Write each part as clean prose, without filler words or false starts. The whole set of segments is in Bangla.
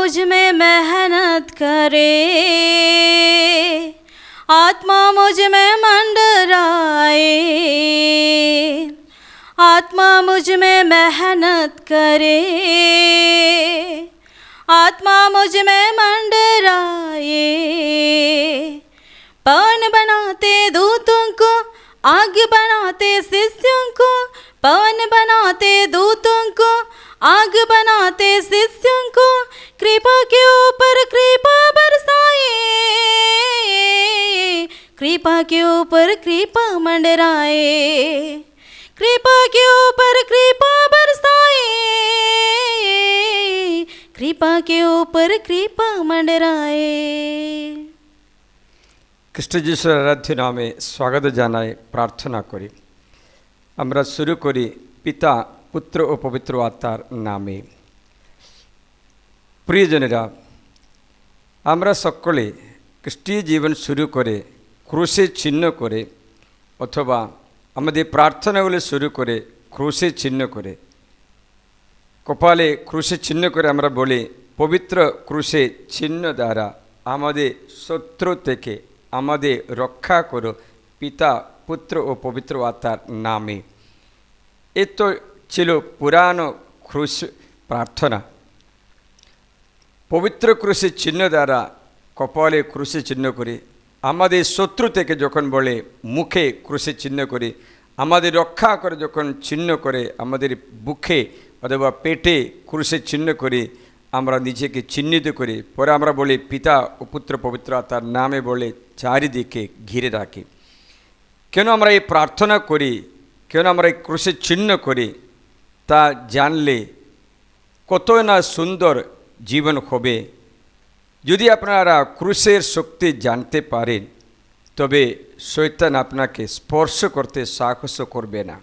मुझ में मेहनत करे, आत्मा मुझ में मंडराए। आत्मा मुझ में मेहनत करे, आत्मा मुझ में मंडराए। पवन बनाते दूतों को, आग बनाते शिष्यों को। पवन बनाते दूतों को, आग बनाते शिष्यों को। कृपा के ऊपर कृपा बरसाए, कृपा के ऊपर कृपा मंडराए। कृपा के ऊपर कृपा बरसाए, कृपा के ऊपर कृपा मंडराए। খ্রিস্ট যিশুর আরাধ্য নামে স্বাগত জানাই, প্রার্থনা করি। আমরা শুরু করি পিতা, পুত্র ও পবিত্র আত্মার নামে। প্রিয়জনেরা, আমরা সকলে খ্রিস্টীয় জীবন শুরু করে ক্রুশে চিহ্ন করে, অথবা আমাদের প্রার্থনাগুলো শুরু করে ক্রুশে চিহ্ন করে, কপালে ক্রুশে চিহ্ন করে আমরা বলি, পবিত্র ক্রুশে চিহ্ন দ্বারা আমাদের শত্রু থেকে আমাদের রক্ষা করো পিতা, পুত্র ও পবিত্র আত্মার নামে। এ তো ছিল পুরানো ক্রুশ প্রার্থনা। পবিত্র ক্রুশের চিহ্ন দ্বারা কপালে ক্রুশের চিহ্ন করি, আমাদের শত্রু থেকে যখন বলে মুখে ক্রুশের চিহ্ন করি, আমাদের রক্ষা করে যখন চিহ্ন করে আমাদের বুকে অথবা পেটে ক্রুশের চিহ্ন করি, আমরা নিজেকে চিহ্নিত করি। পরে আমরা বলি পিতা ও পুত্র পবিত্র আত্মার নামে বলে চারিদিকে ঘিরে রাখি। কেন আমরা এই প্রার্থনা করি, কেন আমরা এই ক্রুশের চিহ্ন করি, তা জানলে কত না সুন্দর জীবন হবে। যদি আপনারা ক্রুশের শক্তি জানতে পারেন, তবে শয়তান আপনাকে স্পর্শ করতে সাহস করবে না।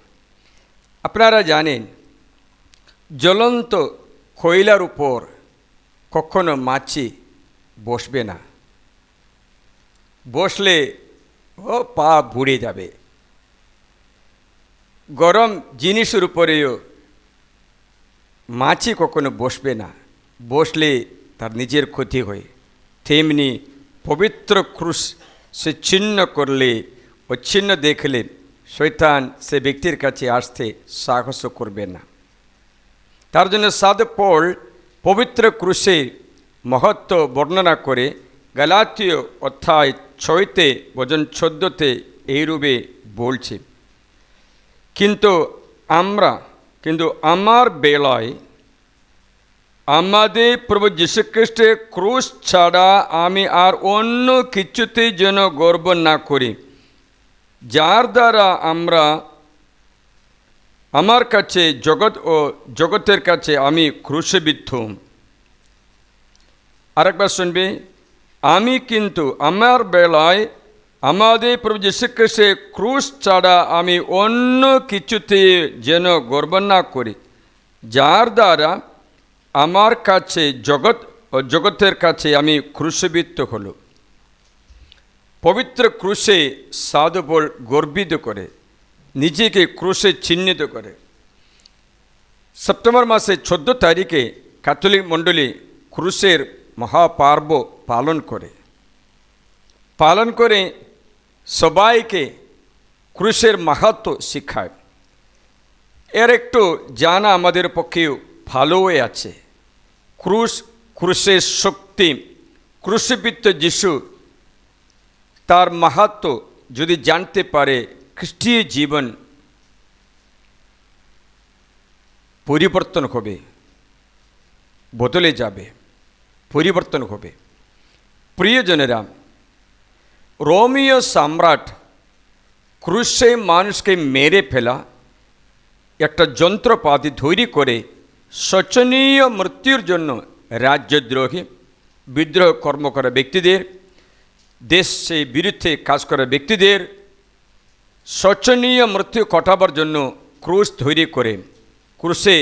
আপনারা জানেন, জ্বলন্ত কয়লার উপর কখনো মাছি বসবে না, বসলে ও পা পুড়ে যাবে। গরম জিনিসের উপরেও মাছি কখনো বসবে না, বসলে তার নিজের ক্ষতি হয়। তেমনি পবিত্র ক্রুশ সে ছিন্ন করলে ও ছিন্ন দেখলে শয়তান সে ব্যক্তির কাছে আসতে সাহস করবে না। তার জন্য সাধু পৌল পবিত্র ক্রুশের মহত্ব বর্ণনা করে গালাতীয় অধ্যায় 6 বচন 14 এইরূপে বলছে, কিন্তু আমার বেলায় আমাদের প্রভু যীশু খ্রিস্টের ক্রুশ ছাড়া আমি আর অন্য কিছুতে যেন গর্ব না করি, যার দ্বারা আমার কাছে জগৎ ও জগতের কাছে আমি ক্রুশবিদ্ধ। আরেকবার শুনবে, আমার বেলায় আমাদের প্রভু যীশু খ্রিস্টের ক্রুশ ছাড়া আমি অন্য কিছুতে যেন গর্ব না করি, যার দ্বারা আমার কাছে জগৎ ও জগতের কাছে আমি ক্রুশবিদ্ধ হল। পবিত্র ক্রুশে সাধু পৌল গর্বিত করে, নিজেকে ক্রুশে চিহ্নিত করে। সেপ্টেম্বর মাসে 14 তারিখে ক্যাথলিক মণ্ডলী ক্রুশের মহাপর্ব পালন করে সবাইকে ক্রুশের মাহাত্ম্য শিখায়। এর একটু জানা আমাদের পক্ষেও ভালোই আছে। ক্রুশের শক্তি, ক্রুশবিদ্ধ যিশু তার মাহাত্ম্য যদি জানতে পারে, খ্রিস্টীয় জীবন পরিবর্তন হবে, বদলে যাবে, পরিবর্তন হবে। প্রিয়জনেরা, রোমীয় সম্রাট ক্রুশে মানুষকে মেরে ফেলা একটা যন্ত্রপাতি তৈরি করে শোচনীয় মৃত্যুর জন্য রাজ্যদ্রোহী, বিদ্রোহ কর্ম করা ব্যক্তিদের, দেশের বিরুদ্ধে কাজ করা ব্যক্তিদের শোচনীয় মৃত্যু ঘটাবার জন্য ক্রুশ তৈরি করে ক্রুশে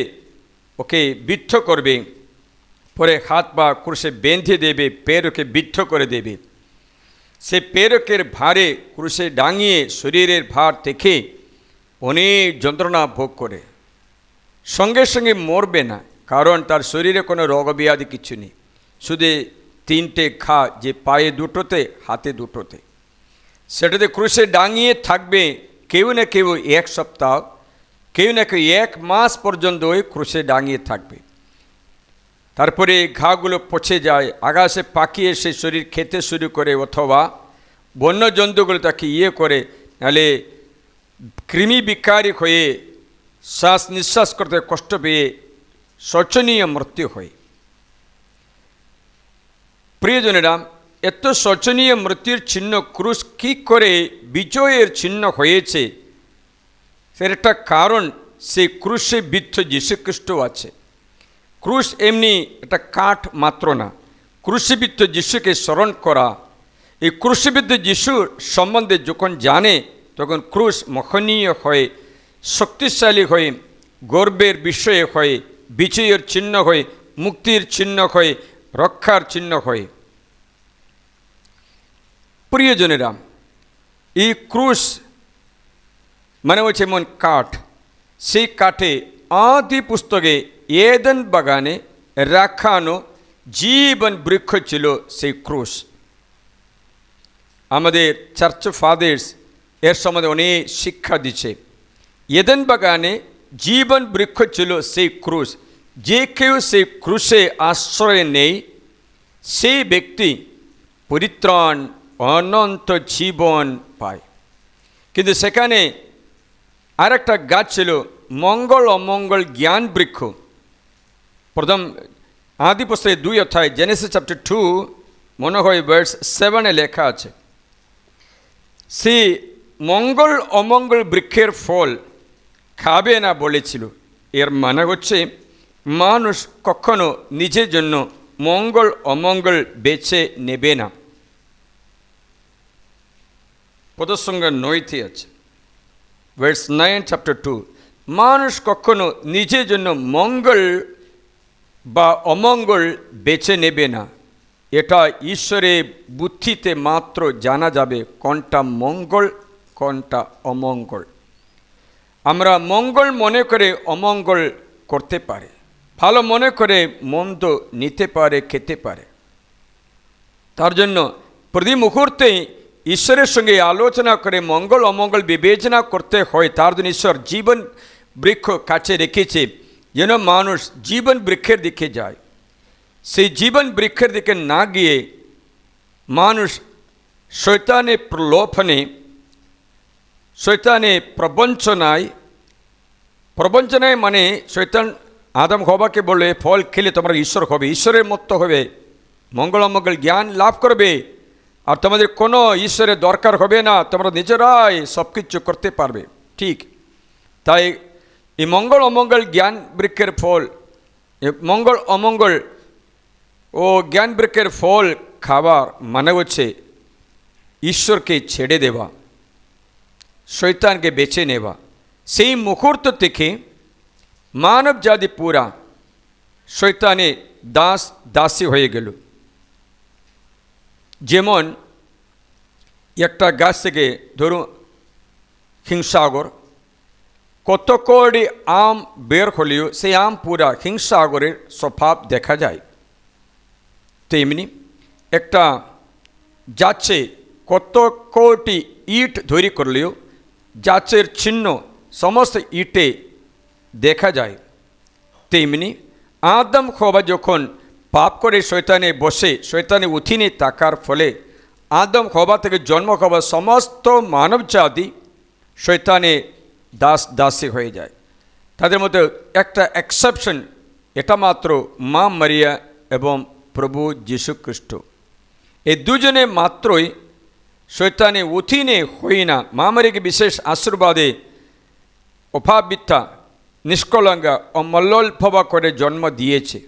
ওকে বিদ্ধ করবে, পরে হাত পা ক্রুশে বেঁধে দেবে, পেরোকে বিদ্ধ করে দেবে। সে পেরকের ভারে ক্রুশে ডাঙিয়ে শরীরের ভার থেকে অনেক যন্ত্রণা ভোগ করে। সঙ্গে সঙ্গে মরবে না, কারণ তার শরীরে কোনো রোগ ব্যাধি কিছু নেই, শুধু 3টে ঘা, যে পায়ে দুটোতে, হাতে দুটোতে। সেটাতে ক্রুশে ডাঙিয়ে থাকবে কেউ না কেউ 1 সপ্তাহ, কেউ না কেউ 1 মাস পর্যন্ত ওই ক্রুশে ডাঙিয়ে থাকবে। তারপরে ঘাগুলো পচে যায়, আকাশে পাখি এসে শরীর খেতে শুরু করে, অথবা বন্য জন্তুগুলো তাকে করে, নাহলে কৃমি বিকারী হয়ে শ্বাস নিঃশ্বাস করতে কষ্ট পেয়ে শোচনীয় মৃত্যু হয়। প্রিয়জনেরা, এত শোচনীয় মৃত্যুর চিহ্ন ক্রুশ কী করে বিজয়ের চিহ্ন হয়েছে, সের একটা কারণ সেই ক্রুশে বিদ্ধ যীশুখ্রিস্ট আছে। ক্রুশ এমনি একটা কাঠ মাত্র না, ক্রুশবিদ্ধ যিশুকে স্মরণ করা। এই ক্রুশবিদ্ধ যিশুর সম্বন্ধে যখন জানে, তখন ক্রুশ মহনীয় হয়ে, শক্তিশালী হয়ে, গর্বের বিষয়ে হয়ে, বিজয়ের চিহ্ন হয়ে, মুক্তির চিহ্ন হয়ে, রক্ষার চিহ্ন হয়ে। প্রিয়জনেরা, এই ক্রুশ মানে হচ্ছে এমন কাঠ, সেই কাঠে আদি পুস্তকে এদেন বাগানে রাখানো জীবন বৃক্ষ ছিল সেই ক্রুশ। আমাদের চার্চ ফাদার্স এর সম্বন্ধে অনেক শিক্ষা দিচ্ছে। এদেন বাগানে জীবন বৃক্ষ ছিল সেই ক্রুশ। যে কেউ সেই ক্রুশে আশ্রয় নেই, সেই ব্যক্তি পরিত্রাণ, অনন্ত জীবন পায়। কিন্তু সেখানে আর একটা গাছ ছিল, মঙ্গল অমঙ্গল জ্ঞান বৃক্ষ। প্রথম আদি পুস্তকে 2 অধ্যায়, জেনেসিস চ্যাপ্টার 2, মনে হয় ভার্স 7 লেখা আছে, সেই মঙ্গল অমঙ্গল বৃক্ষের ফল খাবে না বলেছিল। এর মানে হচ্ছে মানুষ কখনো নিজের জন্য মঙ্গল অমঙ্গল বেছে নেবে না। পদসংখ্যা 9 আছে, ভার্স 9 চ্যাপ্টার 2, মানুষ কখনো নিজের জন্য মঙ্গল বা অমঙ্গল বেছে নেবে না। এটা ঈশ্বরের বুদ্ধিতে মাত্র জানা যাবে কোনটা মঙ্গল, কোনটা অমঙ্গল। আমরা মঙ্গল মনে করে অমঙ্গল করতে পারে, ভালো মনে করে মন্দ নিতে পারে, খেতে পারে। তার জন্য প্রতি মুহূর্তে ঈশ্বরের সঙ্গে আলোচনা করে মঙ্গল অমঙ্গল বিবেচনা করতে হয়। তার জন্য ঈশ্বর জীবন বৃক্ষ কাছে রেখেছে, যেন মানুষ জীবন বৃক্ষের দিকে যায়। সেই জীবন বৃক্ষের দিকে না গিয়ে মানুষ শয়তানের প্রলোভনে, শয়তানের প্রবঞ্চনায় মানে শয়তান আদম হওয়াকে বলে, ফল খেলে তোমরা ঈশ্বর হবে, ঈশ্বরের মতো হবে, মঙ্গল অমঙ্গল জ্ঞান লাভ করবে, আর তোমাদের কোনো ঈশ্বরের দরকার হবে না, তোমরা নিজেরাই সব কিছু করতে পারবে। ঠিক তাই এই মঙ্গল অমঙ্গল জ্ঞান বৃক্ষের ফল, মঙ্গল অমঙ্গল ও জ্ঞান বৃক্ষের ফল খাবার মানে হচ্ছে ঈশ্বরকে ছেড়ে দেওয়া, শয়তানকে বেছে নেওয়া। সেই মুহূর্ত থেকে মানব জাতি পুরা শয়তানের দাস দাসী হয়ে গেল। যেমন একটা গাছ থেকে ধরুন হিমসাগর, কত কোটি আম বের হলেও সেই আম পুরা হিমসাগরের স্বভাব দেখা যায়। তেমনি একটা যাচ্ছে কত কোটি ইট তৈরি করলেও যাচের চিহ্ন সমস্ত ইটে দেখা যায়। তেমনি আদম হওয়া যখন পাপ করে শয়তানে বসে, শয়তানে উঠিনে থাকার ফলে আদম হওয়া থেকে জন্ম হওয়া সমস্ত মানব জাতি শয়তানে দাস দাসী হয়ে যায়। তাদের মধ্যে একটা এক্সেপশন, এটা মাত্র মা মারিয়া এবং প্রভু যীশু খ্রিস্ট। এই দুজনে মাত্রই শয়তানে উঠিনে হই না। মা মারিয়াকে বিশেষ আশীর্বাদে অভাবিতা, নিষ্কলঙ্কা ও মল্লোল্ভবা করে জন্ম দিয়েছে।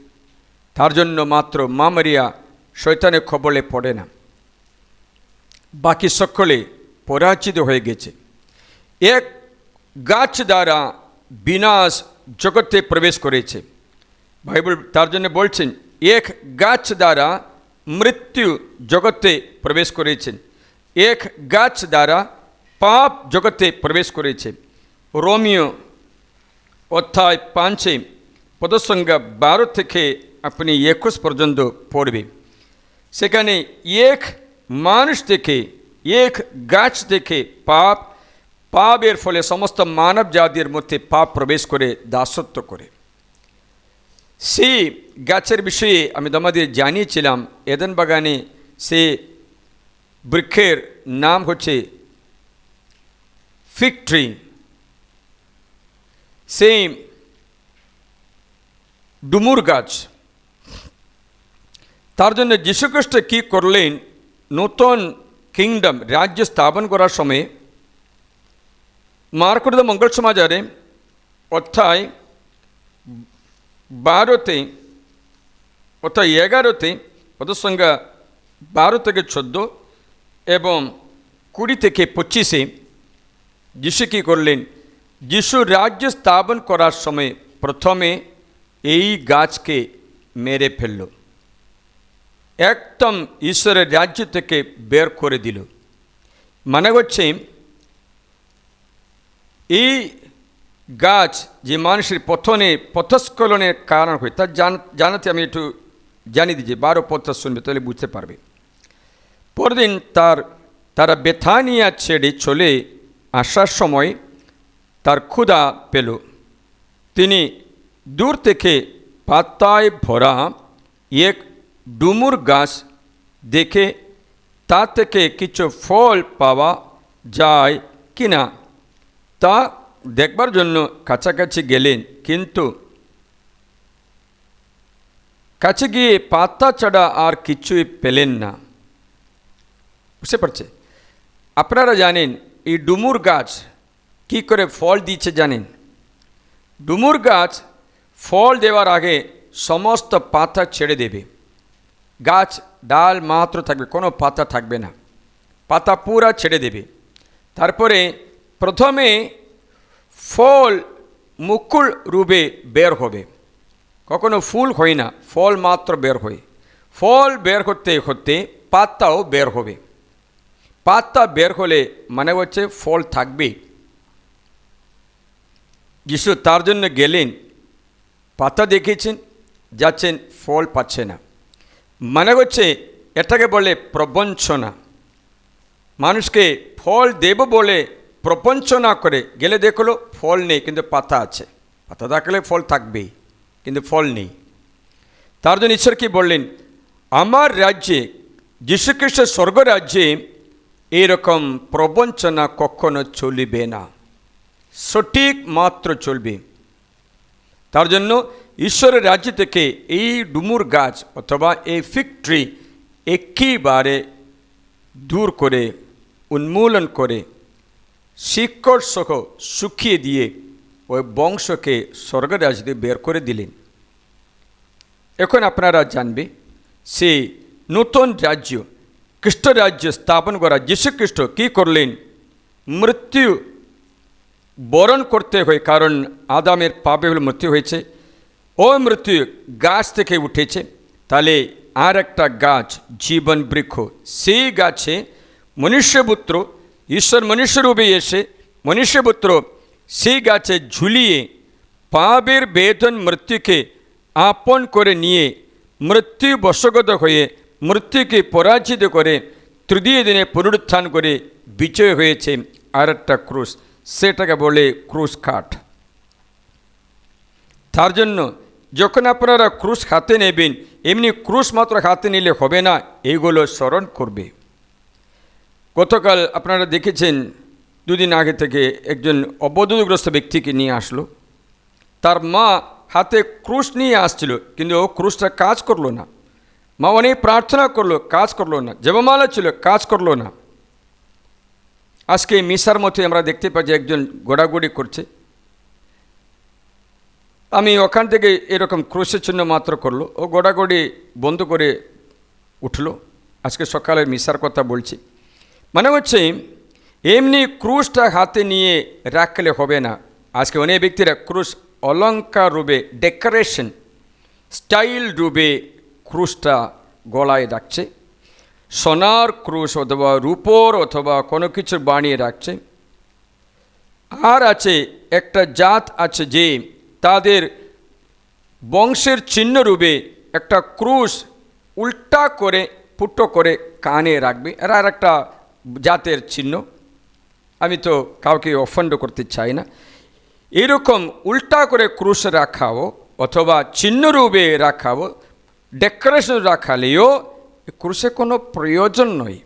তার জন্য মাত্র মা মারিয়া শয়তানের খবলে পড়ে না, বাকি সকলে পরাজিত হয়ে গেছে। এক গাছ দ্বারা বিনাশ জগতে প্রবেশ করেছে। বাইবেল তার জন্য বলছেন, এক গাছ দ্বারা মৃত্যু জগতে প্রবেশ করেছেন, এক গাছ দ্বারা পাপ জগতে প্রবেশ করেছে। রোমিও অধ্যায় 5 পদসংখ্যা 12 থেকে আপনি 21 পর্যন্ত পড়বে। সেখানে এক মানুষ থেকে, এক গাছ থেকে পাপের ফলে সমস্ত মানব জাতির মধ্যে পাপ প্রবেশ করে দাসত্ব করে। সেই গাছের বিষয়ে আমি তোমাদের জানিয়েছিলাম, এদেন বাগানে সে বৃক্ষের নাম হচ্ছে ফিগ ট্রি। সেই ডুমুর গাছ, তার জন্য যীশুখ্রিস্ট কী করলেন, নতুন কিংডম রাজ্য স্থাপন করার সময় মার্কট মঙ্গল সমাচারে অধ্যায় 12-তে অর্থাৎ 11-তে পদের সংখ্যা 12 থেকে 14 এবং 20 থেকে 25-এ যিশু কী করলেন, যিশু রাজ্য স্থাপন করার সময় প্রথমে এই গাছকে মেরে ফেলল, একদম ঈশ্বরের রাজ্য থেকে বের করে দিল। মানে হচ্ছে এই গাছ যে মানুষের পথস্খলনের কারণ হয়, তা জানাতে আমি একটু জানিয়ে দিচ্ছি। 12 পথ শুনবে তাহলে বুঝতে পারবে। পরদিন তারা বেথানিয়া ছেড়ে চলে আসার সময় তার ক্ষুধা পেল। তিনি দূর থেকে পাতায় ভরা এক ডুমুর গাছ দেখে তা থেকে কিছু ফল পাওয়া যায় কিনা তা দেখবার জন্য কাছাকাছি গেলেন, কিন্তু কাছে গিয়ে পাতা ছাড়া আর কিছুই পেলেন না। বুঝতে পারছে? আপনারা জানেন এই ডুমুর গাছ কি করে ফল দিচ্ছে জানেন? ডুমুর গাছ ফল দেওয়ার আগে সমস্ত পাতা ছেড়ে দেবে, গাছ ডাল মাত্র থাকবে, কোনো পাতা থাকবে না, পাতা পুরা ছেড়ে দেবে। তারপরে প্রথমে ফল মুকুল রূপে বের হবে, কখনো ফুল হয় না, ফল মাত্র বের হয়। ফল বের করতে করতে পাতাও বের হবে, পাতা বের হলে মানে হচ্ছে ফল থাকবে। যিশু তার জন্য গেলেন, পাতা দেখেছেন, যাচ্ছেন, ফল পাচ্ছে না। মানে হচ্ছে এটাকে বলে প্রবঞ্চনা। মানুষকে ফল দেব বলে প্রবঞ্চনা করে গেলে দেখলো ফল নেই, কিন্তু পাতা আছে, পাতা থাকলে ফল থাকবেই, কিন্তু ফল নেই। তার জন্য ঈশ্বর কি বললেন, আমার রাজ্যে, যীশুখ্রিস্টের স্বর্গরাজ্যে এরকম প্রবঞ্চনা কখনো চলিবে না, সঠিক মাত্র চলবে। তার জন্য ঈশ্বরের রাজ্য থেকে এই ডুমুর গাছ অথবা এই ফিগ ট্রি একেবারে দূর করে, উন্মূলন করে, শিকড় সহ শুকিয়ে দিয়ে ওই বংশকে স্বর্গরাজ্য থেকে বের করে দিলেন। এখন আপনারা জানবে সেই নতুন রাজ্য, খ্রিস্ট রাজ্য স্থাপন করা যীশুখ্রিস্ট কী করলেন, মৃত্যু বরণ করতে হয়, কারণ আদামের পাপে মৃত্যু হয়েছে, ওই মৃত্যু গাছ থেকে উঠেছে। তাহলে আর একটা গাছ, জীবন বৃক্ষ, সেই গাছে মনুষ্যপুত্র, ঈশ্বর মনুষ্যরূপে এসে মনুষ্যপুত্র সেই গাছে ঝুলিয়ে পাপের বেদন মৃত্যুকে আপন করে নিয়ে মৃত্যু বশগত হয়ে মৃত্যুকে পরাজিত করে তৃতীয় দিনে পুনরুত্থান করে বিজয় হয়েছে আর একটা ক্রুশ, সেটাকে বলে ক্রুশ কাঠ। তার জন্য যখন আপনারা ক্রুশ হাতে নেবেন, এমনি ক্রুশ মাত্র হাতে নিলে হবে না, এইগুলো স্মরণ করবে। গতকাল আপনারা দেখেছেন, দুদিন আগে থেকে একজন অবদূতগ্রস্ত ব্যক্তিকে নিয়ে আসলো। তার মা হাতে ক্রুশ নিয়ে আসছিল, কিন্তু ও ক্রুশটা কাজ করলো না। মা অনেক প্রার্থনা করলো, কাজ করলো না। জপমালা ছিল, কাজ করলো না। আজকে মিশার মধ্যে আমরা দেখতে পাই যে একজন গোড়াগড়ি করছে। আমি ওখান থেকে এরকম ক্রুশের চিহ্ন মাত্র করলো, ও গোড়াগড়ি বন্ধ করে উঠলো। আজকে সকালে মিশার কথা বলছি। মানে হচ্ছে এমনি ক্রুশটা হাতে নিয়ে রাখলে হবে না। আজকে অনেক ব্যক্তিরা ক্রুশ অলঙ্কার রূপে, ডেকোরেশন স্টাইল রূপে ক্রুশটা গলায় রাখছে, সোনার ক্রুশ অথবা রূপোর অথবা কোনো কিছু বানিয়ে রাখছে। আর আছে একটা জাত আছে যে তাদের বংশের চিহ্ন রূপে একটা ক্রুশ উল্টা করে ফুটো করে কানে রাখবে, এরা আর একটা জাতের চিহ্ন। আমি তো কাউকে অফেন্ড করতে চাই না। এরকম উল্টা করে ক্রুশ রাখাও অথবা চিহ্নরূপে রাখাও, ডেকোরেশন রাখালেও ক্রুশে কোনো প্রয়োজন নয়।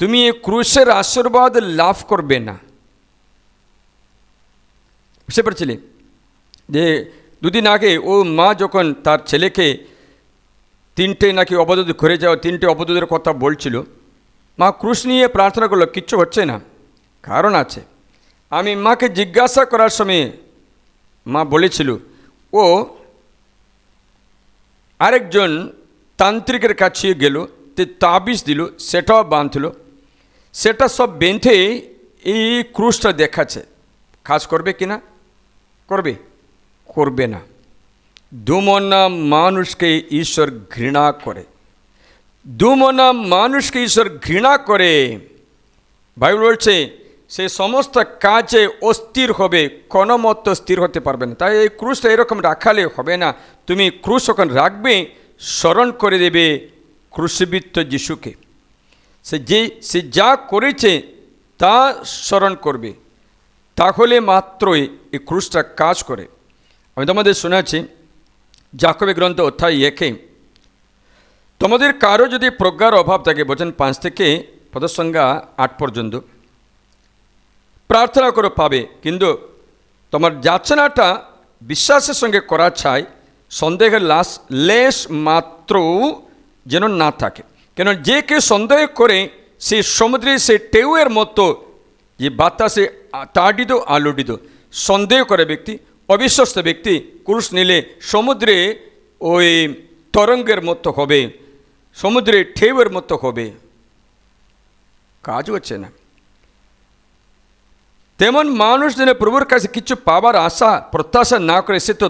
তুমি এই ক্রুশের আশীর্বাদ লাভ করবে না। বুঝতে পারছিলে যে দুদিন আগে ও মা যখন তার ছেলেকে 3টে নাকি অবদূত ঘুরে যাও, 3টে অবদূতের কথা বলছিল, মা ক্রুশ নিয়ে প্রার্থনা করলো, কিচ্ছু হচ্ছে না। কারণ আছে। আমি মাকে জিজ্ঞাসা করার সময় মা বলেছিল ও আরেকজন তান্ত্রিকের কাছে গেল, তাবিজ দিল, সেটাও বাঁধল, সেটা সব বেঁধে এই ক্রুশটা দেখাচ্ছে। কাজ করবে কি না? করবে? করবে না। দুমনা মানুষকে ঈশ্বর ঘৃণা করে, দুমনা মানুষকে ঈশ্বর ঘৃণা করে। বাইবেল বলছে সে সমস্ত কাজে অস্থির হবে, কোনো মতো স্থির হতে পারবে না। তাই এই ক্রুশটা এরকম রাখালে হবে না। তুমি ক্রুশ যখন রাখবে, স্মরণ করে দেবে ক্রুশবিদ্ধ যিশুকে। সে যা করেছে তা স্মরণ করবে, তাহলে মাত্রই এই ক্রুশটা কাজ করে। আমি তোমাদের শোনাচ্ছি যাকবের গ্রন্থ অধ্যায় 1, তোমাদের কারো যদি প্রজ্ঞার অভাব থাকে, বচন 5 থেকে পদসংখ্যা 8 পর্যন্ত, প্রার্থনা করে পাবে, কিন্তু তোমার যাচনাটা বিশ্বাসের সঙ্গে করা চাই, সন্দেহের লেশ মাত্র যেন না থাকে। কেন যে কেউ সন্দেহ করে সে সমুদ্রে সে ঢেউয়ের মতো, যে বাতাসে তাড়িত আলোড়িত। সন্দেহ করে ব্যক্তি, অবিশ্বস্ত ব্যক্তি ক্রুশ নিলে সমুদ্রে ওই তরঙ্গের মতো হবে, সমুদ্রে ঢেউয়ের মতো হবে, কাজ হচ্ছে না। তেমন মানুষ যেন প্রভুর কাছে কিছু পাবার আশা প্রত্যাশা না করে, সে তো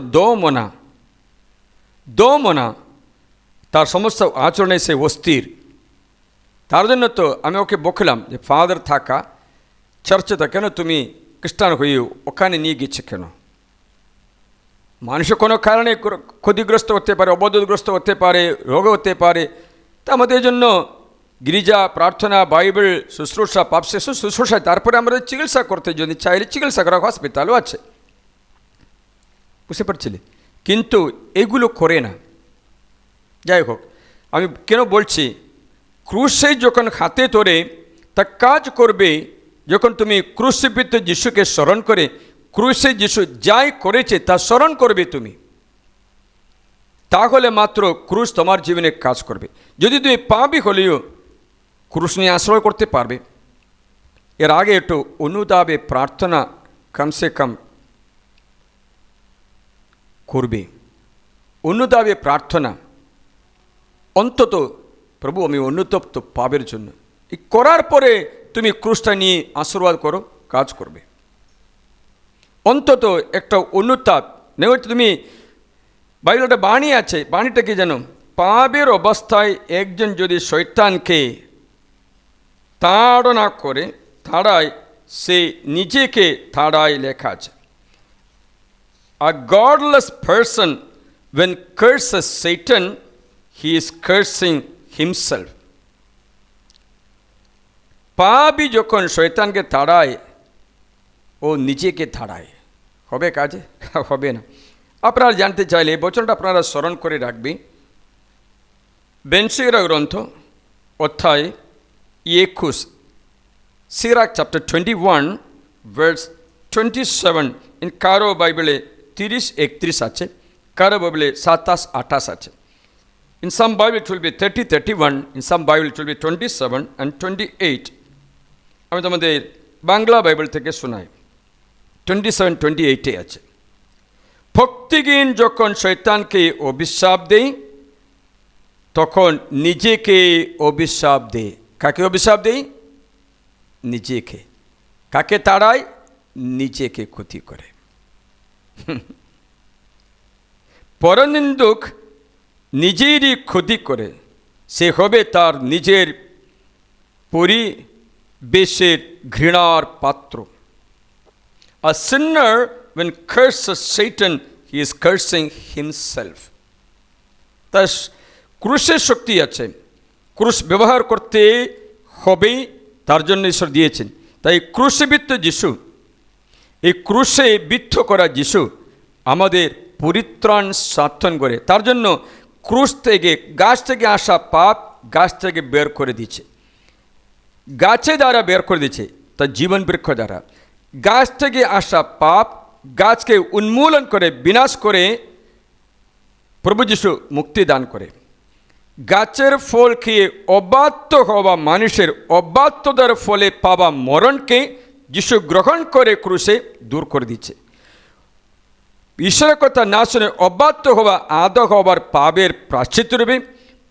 দোমনা, তার সমস্ত আচরণে সে অস্থির। তার জন্য তো আমি ওকে বললাম যে ফাদার থাকা চার্চেটা কেন তুমি খ্রিস্টান হয়ে ওখানে নিয়ে গেছে কেন? মানুষ কোনো কারণে ক্ষতিগ্রস্ত হতে পারে, অবদগ্রস্ত হতে পারে, রোগ হতে পারে। তা আমাদের জন্য গির্জা, প্রার্থনা, বাইবেল, শুশ্রূষা, পাপসে শুশ্রূষা, তারপরে আমাদের চিকিৎসা করতে যদি চাইলে চিকিৎসা করা হসপিটালও আছে। বুঝতে পারছিলে? কিন্তু এগুলো করে না। যাই হোক, আমি কেন বলছি, ক্রুশে যখন হাতে ধরে তা কাজ করবে, যখন তুমি ক্রুশবিদ্ধ যিশুকে স্মরণ করে, ক্রুশে যিশু যাই করেছে তা স্মরণ করবে তুমি, তাহলে মাত্র ক্রুশ তোমার জীবনে কাজ করবে। যদি তুমি পাপী হলেও ক্রুশ নিয়ে আশ্রয় করতে পারবে। এর আগে একটু অনুতাপে প্রার্থনা কমসে কম করবে, অনুতাপে প্রার্থনা অন্তত, প্রভু আমি অনুতপ্ত পাপের জন্য, এই করার পরে তুমি ক্রুশটা নিয়ে আশীর্বাদ করো, কাজ করবে। অন্তত একটা অনুতাপ নেই। তুমি বাইবেলটা বাণী আছে, বাণীটা কি জানো? পাপের অবস্থায় একজন যদি শয়তানকে তাড়না করে, তাড়ায়, সে নিজেকে তাড়ায়, লেখা আছে। A godless person when curses Satan, he is cursing himself. পাপী যখন শয়তানকে তাড়ায়, ও নিজেকে তাড়ায়। হবে কাজে? হবে না। আপনারা জানতে চাইলে এই বচনটা আপনারা স্মরণ করে রাখবেন। বেনসিরা গ্রন্থ অধ্যায় 21, সিরাক চ্যাপ্টার 21 ভার্স 27। ইন কারো বাইবেলে 30-31 আছে, কারো বাইবেলে 27-28 আছে। In some Bible it will be 30-31, in some Bible it will be 27 and 28. আমি তোমাদের বাংলা বাইবেল থেকে শোনাই, 27-28 আছে। ভক্তিহীন যখন শয়তানকে অভিশাপ দেয়, তখন নিজেকে অভিশাপ দেয়। কাকে অভিশাপ দেয়? নিজেকে। কাকে তাড়ায়? নিজেকে ক্ষতি করে। পরনিন্দুক নিজেরই ক্ষতি করে, সে হবে তার নিজের পরিবেশের ঘৃণার পাত্র। A sinner when curses Satan, he is cursing himself. তাই ক্রুশের শক্তি আছে, ক্রুশ ব্যবহার করতে হবে, তার জন্য ঈশ্বর দিয়েছেন। তাই ক্রুশে বিদ্ধ যিশু, এই ক্রুশে বিদ্ধ করা যিশু আমাদের পরিত্রাণ সাধন করে। তার জন্য ক্রুশ থেকে, গাছ থেকে আসা পাপ গাছ থেকে বের করে দিচ্ছে, গাছে দ্বারা বের করে দিচ্ছে, তার জীবন বৃক্ষ দ্বারা গাছ থেকে আসা পাপ গাছকে উন্মূলন করে, বিনাশ করে প্রভু যিশু মুক্তি দান করে। গাছের ফল খেয়ে অবাধ্য হওয়া মানুষের অবাধ্যতার ফলে পাওয়া মরণকে যিশু গ্রহণ করে ক্রুশে দূর করে দিচ্ছে। ঈশ্বরের কথা না শুনে অবাধ্য হওয়া আদৌ হওয়ার পাপের প্রায়শ্চিত্ত রূপে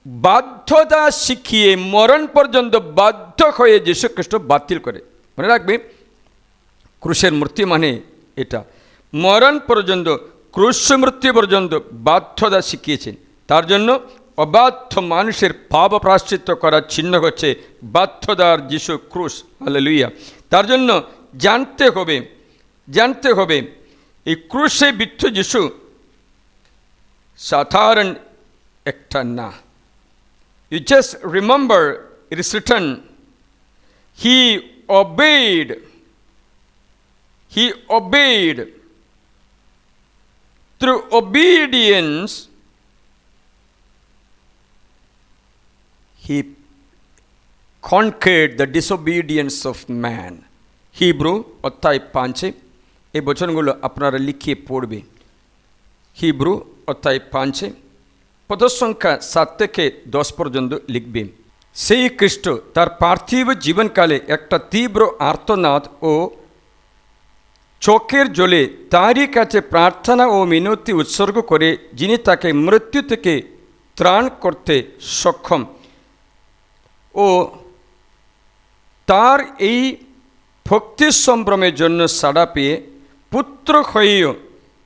বাধ্যতা শিখিয়ে মরণ পর্যন্ত বাধ্য হয়ে যীশু খ্রিস্ট বাতিল করে। মনে রাখবে, ক্রুশের মৃত্যু মানে এটা, মরণ পর্যন্ত, ক্রুশ মৃত্যু পর্যন্ত বাধ্যতা শিখিয়েছেন। তার জন্য অবাধ্য মানুষের পাপ প্রায়শ্চিত্ত করার চিহ্ন হচ্ছে বাধ্যদার যীশু ক্রুশ। হালেলুয়া। তার জন্য জানতে হবে এই ক্রুশে বিদ্ধ যীশু সাধারণ একটা না। You just remember, it is written, he obeyed through obedience he conquered the disobedience of man. Hebrew অধ্যায় 5, এই বচনগুলো আপনারা লিখিয়ে পড়বে। হিব্রু অধ্যায় 5 পদ সংখ্যা 7 থেকে 10 পর্যন্ত লিখবে। সেই খ্রিস্ট তার পার্থিব জীবনকালে একটা তীব্র আর্তনাদ ও চোখের জলে তারই কাছে প্রার্থনা ও মিনতি উৎসর্গ করে, যিনি তাকে মৃত্যু থেকে ত্রাণ করতে সক্ষম, ও তার এই ভক্তি সম্ভ্রমের জন্য সাড়া পেয়ে পুত্র হয়েও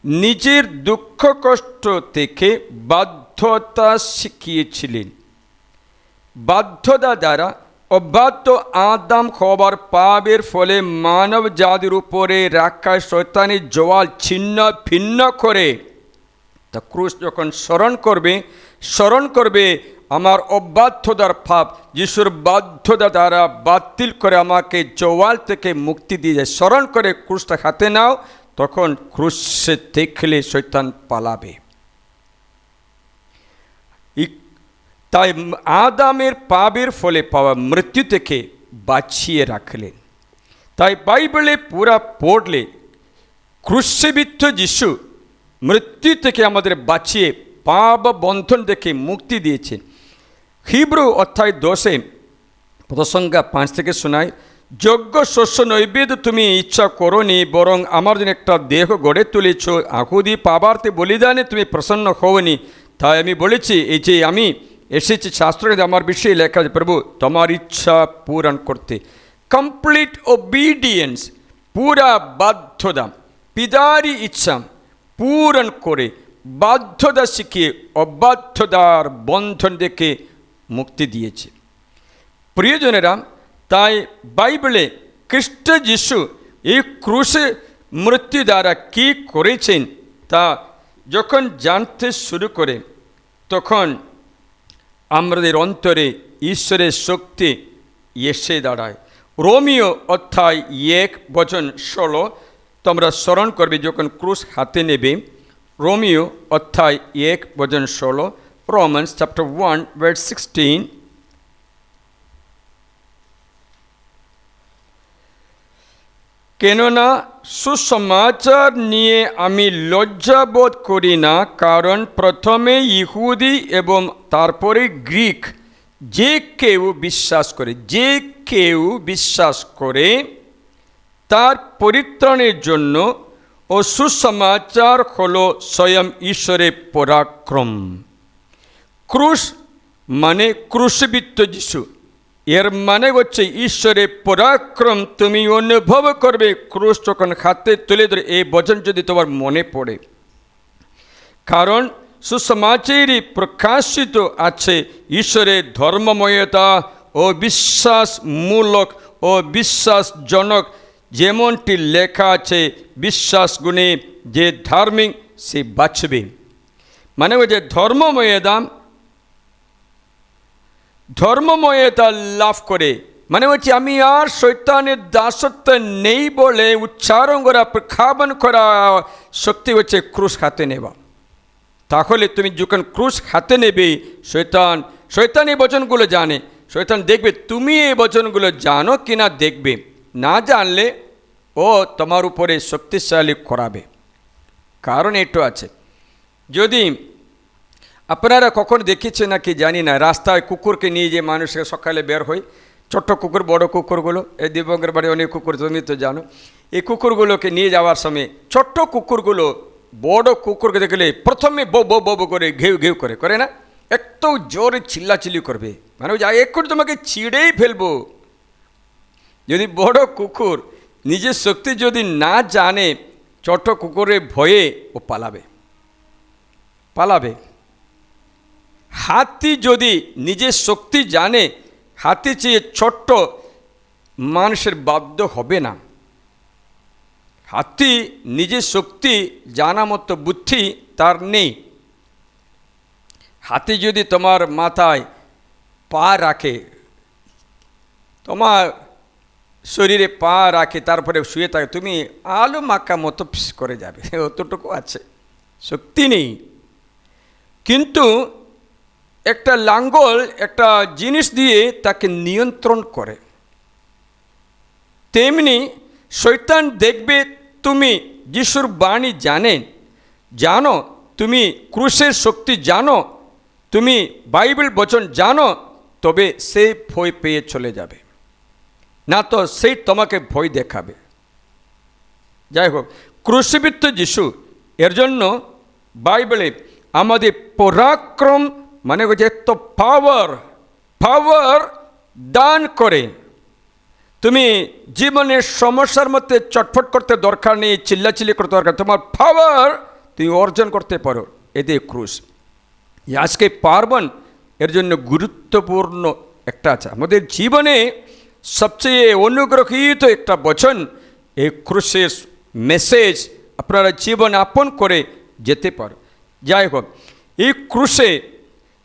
নিজের দুঃখ কষ্ট থেকে বাধ্যতা শিখিয়েছিলেন। বাধ্যতা দ্বারা অবাধ্য আদাম হবার পাপের ফলে মানব জাতির উপরে রাখা শয়তানের জওয়াল ছিন্ন ভিন্ন করে তা ক্রুশ যখন স্মরণ করবে আমার অবাধ্যতার পাপ যিশুর বাধ্যতা দ্বারা বাতিল করে আমাকে জওয়াল থেকে মুক্তি দিয়ে যায়, স্মরণ করে ক্রুশটা হাতে নাও, তখন ক্রুশে দেখলে শয়তান পালাবে। তাই আদামের পাপের ফলে পাওয়া মৃত্যু থেকে বাঁচিয়ে রাখলেন। তাই বাইবেলে পুরা পড়লে ক্রুশে বিদ্ধ যিশু মৃত্যু থেকে আমাদের বাঁচিয়ে পাপ বন্ধন থেকে মুক্তি দিয়েছে। হিব্রু অধ্যায় 10 প্রসঙ্গা 5 থেকে শোনায়, যজ্ঞ শস্য নৈবেদ্য তুমি ইচ্ছা করোনি, বরং আমার জন্য একটা দেহ গড়ে তুলেছ, আহুতি পাবার্থে বলিদানে তুমি প্রসন্ন হওনি। তাই আমি বলেছি, এই যে আমি এসেছি, শাস্ত্রে আমার বিষয়ে লেখা আছে, প্রভু তোমার ইচ্ছা পূরণ করতে। কমপ্লিট ওবিডিয়েন্স, পুরা বাধ্যতা, পিতারই ইচ্ছা পূরণ করে বাধ্যতা শিখিয়ে অবাধ্যতার বন্ধন থেকে মুক্তি দিয়েছে। প্রিয়জনেরা, তাই বাইবেলে খ্রিস্ট যিশু এই ক্রুশে মৃত্যু দ্বারা কী করেছেন তা যখন জানতে শুরু করে, তখন আমাদের অন্তরে ঈশ্বরের শক্তি এসে দাঁড়ায়। রোমিও অধ্যায় 1:16 তোমরা স্মরণ করবে যখন ক্রুশ হাতে নেবে। রোমিও অধ্যায় 1:16, Romans chapter 1 verse 16, কেননা সুসমাচার নিয়ে আমি লজ্জাবোধ করি না, কারণ প্রথমে ইহুদি এবং তারপরে গ্রিক যে কেউ বিশ্বাস করে তার পরিত্রাণের জন্য, ও সুসমাচার হলো স্বয়ং ঈশ্বরের পরাক্রম। ক্রুশ মানে ক্রুশবিদ্ধ যিশু, এর মানে হচ্ছে ঈশ্বরের পরাক্রম। তুমি অনুভব করবে ক্রুশ যখন হাতে তুলে ধরে, এই বচন যদি তোমার মনে পড়ে, কারণ সুসমাচারই প্রকাশিত আছে ঈশ্বরের ধর্মময়তা ও বিশ্বাসমূলক ও বিশ্বাসজনক, যেমনটি লেখা আছে, বিশ্বাস গুণে যে ধার্মিক সে বাঁচবে। মানে ওই যে ধর্মময়তা ধর্মময়তা লাভ করে, মানে হচ্ছে আমি আর শয়তানের দাসত্ব নেই বলে উচ্চারণ করা, প্রখাপন করা শক্তি হচ্ছে ক্রুশ হাতে নেওয়া। তাহলে তুমি যখন ক্রুশ হাতে নেবে, শয়তান এই বচনগুলো জানে, শয়তান দেখবে তুমি এই বচনগুলো জানো কিনা দেখবে, না জানলে ও তোমার উপরে শক্তিশালী করাবে। কারণ একটু আছে, যদি আপনারা কখন দেখেছেন নাকি জানি না, রাস্তায় কুকুরকে নিয়ে যে মানুষের সকালে বের হয়, ছোট্ট কুকুর বড় কুকুরগুলো, এই দিবঙ্গের বাড়ি অনেক কুকুর তুমি তো জানো, এই কুকুরগুলোকে নিয়ে যাওয়ার সময় ছোট্ট কুকুরগুলো বড় কুকুরকে দেখলে প্রথমে বো বো বো করে ঘেউ ঘেউ করে না, একটু জোরে চিল্লাচিল্লি করবে, মানে যা একটু তোমাকে ছিঁড়েই ফেলবো। যদি বড় কুকুর নিজের শক্তি যদি না জানে, ছোট কুকুরের ভয়ে ও পালাবে। হাতি যদি নিজের শক্তি জানে, হাতি চেয়ে ছোট্ট মানুষের বাধ্য হবে না। হাতি নিজের শক্তি জানা মতো বুদ্ধি তার নেই। হাতি যদি তোমার মাথায় পা রাখে, তোমার শরীরে পা রাখে, তারপরে শুয়ে থাকে, তুমি আলু মাখা মতো ফিস করে যাবে, অতটুকু আছে, শক্তি নেই। কিন্তু একটা লাঙ্গল একটা জিনিস দিয়ে তাকে নিয়ন্ত্রণ করে। তেমনি শয়তান দেখবে তুমি যিশুর বাণী জানো, তুমি ক্রুশের শক্তি জানো, তুমি বাইবেল বচন জানো, তবে সে ভয় পেয়ে চলে যাবে, না তো সেই তোমাকে ভয় দেখাবে। যাই হোক, ক্রুশবিদ্ধ যিশু, এর জন্য বাইবেলে আমাদের পরাক্রম মানে হচ্ছে তো পাওয়ার দান করে। তুমি জীবনের সমস্যার মধ্যে চটফট করতে দরকার নেই, চিল্লাচিল্লি করতে দরকার, তোমার পাওয়ার তুমি অর্জন করতে পারো এতে ক্রুশ। আজকে পার্বণ এর জন্য গুরুত্বপূর্ণ একটা আছে আমাদের জীবনে, সবচেয়ে অনুগ্রহীত একটা বচন এই ক্রুশের মেসেজ আপনারা জীবন আপন করে যেতে পারো। যাই হোক, এই ক্রুশে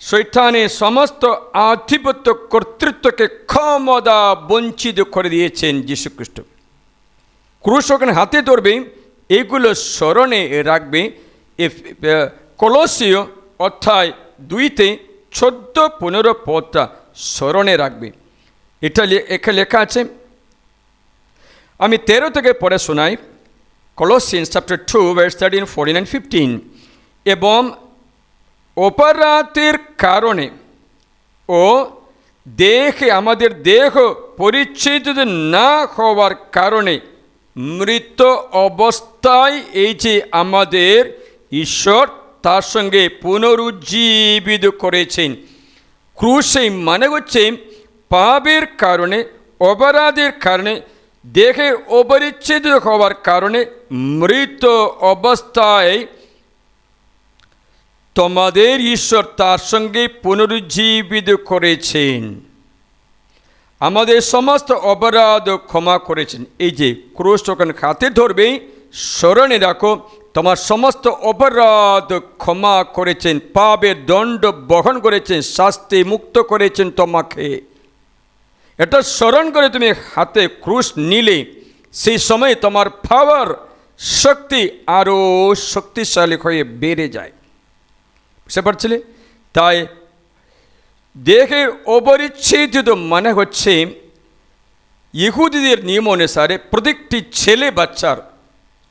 শয়তানের সমস্ত আধিপত্য কর্তৃত্বকে ক্ষমতা বঞ্চিত করে দিয়েছেন যীশুখ্রিস্ট। ক্রুশ ওখানে হাতে ধরবে, এগুলো স্মরণে রাখবে। কলোসীয় অধ্যায় 2:14-15 পদটা স্মরণে রাখবে। এটা এখানে লেখা আছে, আমি 13 থেকে পড়ে শোনাই। Colossians chapter 2 verse 13, 14 and 15। এবং অপরাধের কারণে ও আমাদের দেহ পরিচ্ছেদ না হওয়ার কারণে মৃত অবস্থায় এই যে আমাদের ঈশ্বর তার সঙ্গে পুনরুজ্জীবিত করেছেন। ক্রুশে মানে হচ্ছে পাপের কারণে, অপরাধের কারণে, দেহে অপরিচ্ছেদ হওয়ার কারণে মৃত অবস্থায় তোমাদের ঈশ্বর তার সঙ্গে পুনরুজ্জীবিত করেছেন, আমাদের সমস্ত অপরাধ ক্ষমা করেছেন। এই যে ক্রুশ যখন হাতে ধরবে, স্মরণে রাখো তোমার সমস্ত অপরাধ ক্ষমা করেছেন, পাপের দণ্ড বহন করেছেন, শাস্তি মুক্ত করেছেন তোমাকে। এটা স্মরণ করে তুমি হাতে ক্রুশ নিলে সেই সময় তোমার পাওয়ার শক্তি আরও শক্তিশালী হয়ে বেড়ে যায়। বুঝতে পারছিলে? তাই দেহের অপরিচ্ছেদিত মানে হচ্ছে ইহুদিদের নিয়ম অনুসারে প্রত্যেকটি ছেলে বাচ্চার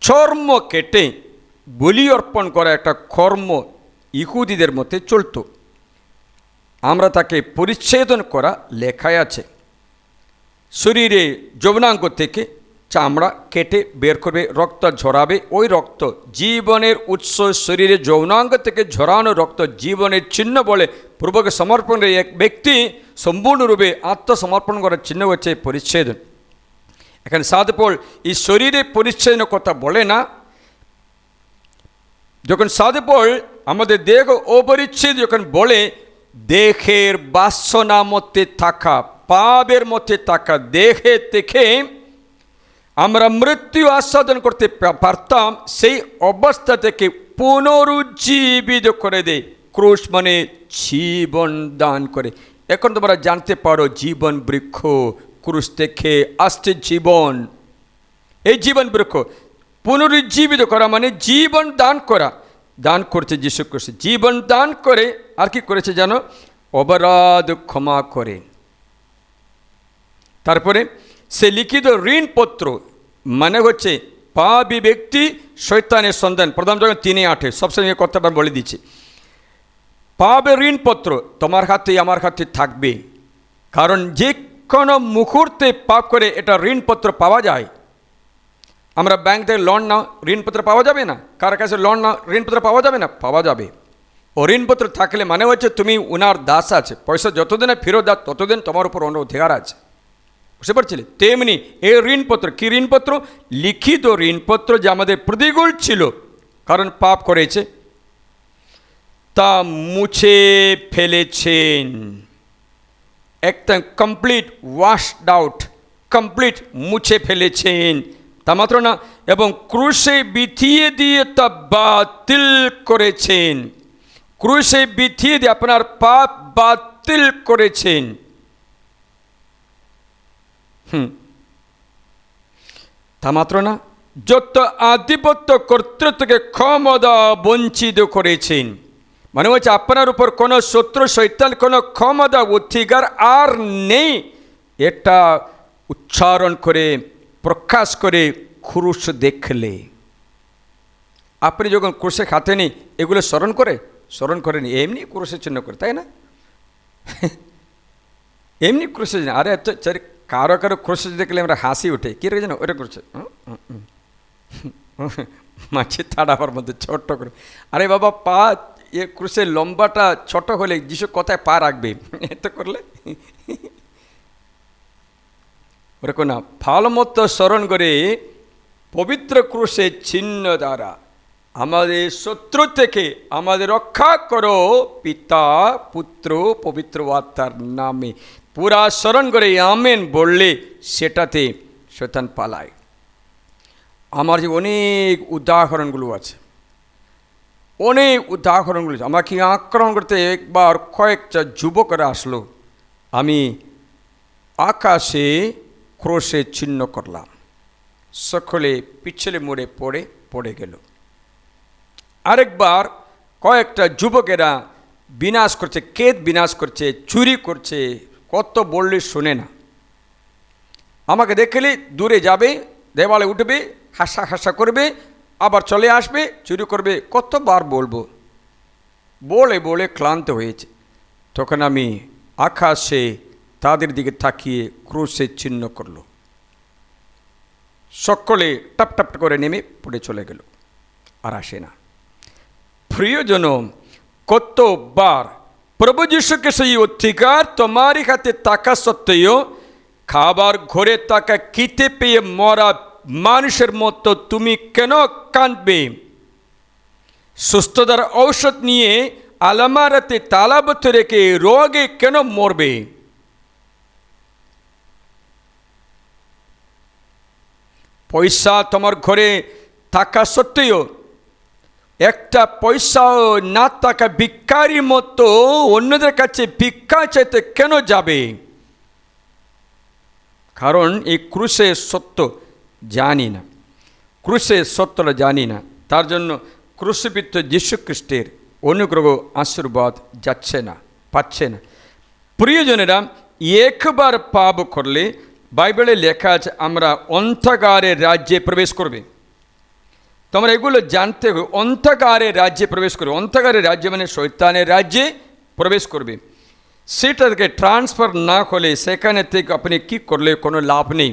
চর্ম কেটে বলি অর্পণ করা একটা কর্ম ইহুদিদের মধ্যে চলত। আমরা তাকে পরিচ্ছেদন করা লেখায় আছে। শরীরে যৌনাঙ্গ থেকে চামড়া কেটে বের করবে, রক্ত ঝরাবে। ওই রক্ত জীবনের উৎস, শরীরে যৌনাঙ্গ থেকে ঝরানো রক্ত জীবনের চিহ্ন বলে পূর্বকে সমর্পণের এক ব্যক্তি সম্পূর্ণরূপে আত্মসমর্পণ করার চিহ্ন হচ্ছে পরিচ্ছেদন। এখানে সাধু পৌল এই শরীরে পরিচ্ছেদনের কথা বলে না। যখন সাধু পৌল আমাদের দেহ অপরিচ্ছেদ যখন বলে, দেহের বাসনা মধ্যে থাকা, পাপের মধ্যে থাকা দেহে থেকে আমরা মৃত্যু আস্বাদন করতে পারতাম, সেই অবস্থা থেকে পুনরুজ্জীবিত করে দেয়। ক্রুশ মানে জীবন দান করে। এখন তোমরা জানতে পারো জীবন বৃক্ষ, ক্রুশ থেকে আসছে জীবন। এই জীবন বৃক্ষ পুনরুজ্জীবিত করা মানে জীবন দান করা। দান করছে যীশু খ্রিস্ট, জীবন দান করে আর কি করেছে জানো? অপরাধ ক্ষমা করে। তারপরে সে লিখিত ঋণপত্র মানে হচ্ছে পাপী ব্যক্তি শয়তানের সন্তান, প্রথম যখন 3:8 সবসময় এই কথাটা বলে দিচ্ছি। পাপের ঋণপত্র তোমার হাতে আমার হাতে থাকবে, কারণ যে কোনো মুহূর্তে পাপ করে এটা ঋণপত্র পাওয়া যায়। আমরা ব্যাংক থেকে লোন নাও, ঋণপত্র পাওয়া যাবে না? কার কাছে লোন নাও, ঋণপত্র পাওয়া যাবে না? পাওয়া যাবে। ও ঋণপত্র থাকলে মানে হচ্ছে তুমি উনার দাস আছে, পয়সা যতদিনে ফেরত দাও ততদিন তোমার উপর অন্য অধিকার আছে। বুঝতে পারছিলে? তেমনি এই ঋণপত্র, কি ঋণপত্র? লিখিত ঋণপত্র, যে আমাদের প্রতিকূল ছিল কারণ পাপ করেছে, তা মুছে ফেলেছেন। একদম কমপ্লিট ওয়াশড আউট, কমপ্লিট মুছে ফেলেছেন। তা মাত্র না, এবং ক্রুশে বিধিয়ে দিয়ে তা বাতিল করেছেন। ক্রুশে বিধিয়ে দিয়ে আপনার পাপ বাতিল করেছেন। তা মাত্র না, যত আধিপত্য কর্তৃত্বকে ক্ষমতা বঞ্চিত করেছেন। মানে হচ্ছে আপনার উপর কোনো শত্রু শয়তান কোনো ক্ষমতা অধিকার আর নেই। এটা উচ্চারণ করে প্রকাশ করে ক্রুশ দেখলে, আপনি যখন ক্রুশে খাতেনি এগুলো স্মরণ করেনি, এমনি ক্রুশের চিহ্ন করে, তাই না? এমনি ক্রুশে, আরে এত কারো ক্রুশে দেখলে আমরা হাসি উঠে, কী রে জানো ওটা করছে, মাছের তাড়াবার মধ্যে ছোট্ট করে। আরে বাবা, পা এ ক্রুশের লম্বাটা ছোট হলে যিশু কোথায় পা রাখবে? এত করলে ওরকম না, ভালো মতো স্মরণ করে পবিত্র ক্রুশের চিহ্ন দ্বারা আমাদের শত্রু থেকে আমাদের রক্ষা করো পিতা, পুত্র, পবিত্র আত্মার নামে। পুরা স্মরণ করে আমেন বললে সেটাতে শয়তান পালায়। আমার যে অনেক উদাহরণগুলো আছে, আমাকে আক্রমণ করতে একবার কয়েকটা যুবকরা আসলো, আমি আকাশে ক্রুশে চিহ্ন করলাম, সকলে পিছলে মোড়ে পড়ে গেল। আরেকবার কয়েকটা যুবকেরা বিনাশ করছে, বিনাশ করছে, চুরি করছে, কত বললে শোনে না। আমাকে দেখলে দূরে যাবে, দেওয়ালে উঠবে, হাসা করবে, আবার চলে আসবে, চুরি করবে। কতবার বলবো, বলে ক্লান্ত হয়েছে। তখন আমি আকাশে তাদের দিকে তাকিয়ে ক্রুশের চিহ্ন করলো, সকলে টপ করে নেমে পড়ে চলে গেল, আর আসে না। প্রিয়জন, কতবার প্রভু যিশুকে সেই অধিকার তোমারই হাতে থাকা সত্ত্বেও খাবার ঘরে থাকা খিদে পেয়ে মরা মানুষের মতো তুমি কেন কাঁদবে? সুস্থতার ঔষধ নিয়ে আলমারাতে তালাবদ্ধ রেখে রোগে কেন মরবে? পয়সা তোমার ঘরে থাকা সত্ত্বেও একটা পয়সাও না থাকা ভিক্ষারির মতো অন্যদের কাছে ভিক্ষা চাইতে কেন যাবে? কারণ এই ক্রুশের সত্য জানি না, ক্রুশের সত্যটা জানি না। তার জন্য ক্রুশবিদ্ধ যীশু খ্রিস্টের অনুগ্রহ আশীর্বাদ পাচ্ছে না। প্রিয়জনেরা, একবার পাপ করলে বাইবেলে লেখা আছে আমরা অন্ধকারের রাজ্যে প্রবেশ করবে। তোমরা এগুলো জানতে হবে, অন্ধকারের রাজ্যে প্রবেশ করবে। অন্ধকারের রাজ্যে মানে শয়তানের রাজ্যে প্রবেশ করবে। সেটাকে ট্রান্সফার না হলে সেখানে থেকে আপনি কি করলে কোনো লাভ নেই।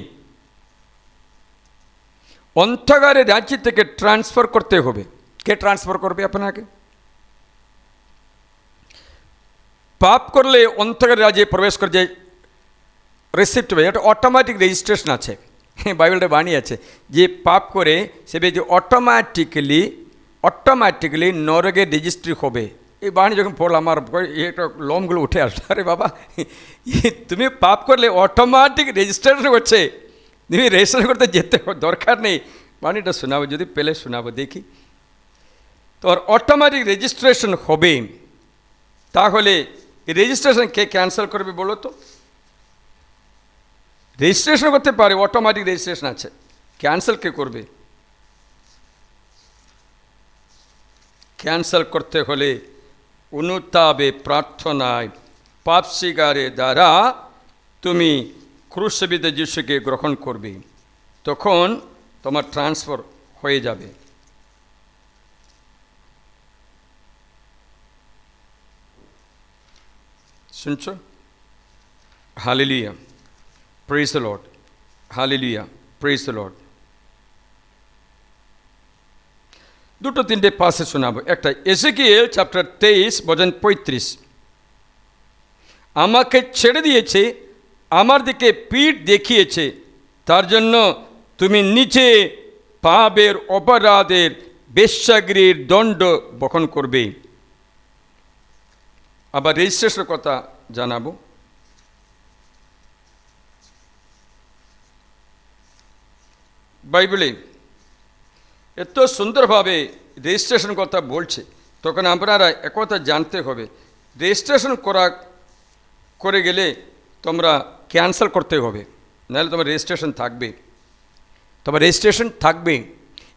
অন্ধকারের রাজ্য থেকে ট্রান্সফার করতে হবে। কে ট্রান্সফার করবে আপনাকে? পাপ করলে অন্ধকারের রাজ্যে প্রবেশ করে যে রিসিপ্ট হবে, এটা অটোমেটিক রেজিস্ট্রেশন আছে, বাইবেলটা বাণী আছে যে পাপ করে সে ব্যক্তি অটোমেটিক্যালি নরকে রেজিস্ট্রি হবে। এই বাণী যখন পড়লাম আমার একটা লোমগুলো উঠে আসলো। আরে বাবা, তুমি পাপ করলে অটোমেটিক রেজিস্ট্রেশন করছে, তুমি রেজিস্ট্রেশন করতে যেতে দরকার নেই। বাণীটা শোনাবো, যদি পেলে শোনাবো, দেখি। তোর অটোমেটিক রেজিস্ট্রেশন হবে, তাহলে এই রেজিস্ট্রেশন কে ক্যান্সেল করবে বলো তো? রেজিস্ট্রেশন করতে পারে, অটোমেটিক রেজিস্ট্রেশন আছে, ক্যান্সেল কে করবে? ক্যান্সেল করতে হলে অনুতাপে, প্রার্থনায়, পাপ স্বীকারের দ্বারা তুমি ক্রুশবিদ্ধ যিশুকে গ্রহণ করবে, তখন তোমার ট্রান্সফার হয়ে যাবে। শুনছো? Hallelujah, praise the lord, hallelujah, praise the lord. দুটো তিনটে পাশে শোনাবো। একটা এজেকিয়েল চ্যাপ্টার 23 বচন 35, আমাকে ছেড়ে দিয়েছে, আমার দিকে পিঠ দেখিয়েছে, তার জন্য তুমি নিচে পাপের অপরাধের বেশ্যাগৃহের দণ্ড বহন করবে। আবার রেজিস্ট্রেশনের কথা জানাবো। বাইবেলে এত সুন্দরভাবে রেজিস্ট্রেশন কথা বলছে, তখন আপনারা একথা জানতে হবে, রেজিস্ট্রেশন করে গেলে তোমরা ক্যান্সেল করতে হবে, নাহলে তোমার রেজিস্ট্রেশন থাকবে, তোমার রেজিস্ট্রেশন থাকবে।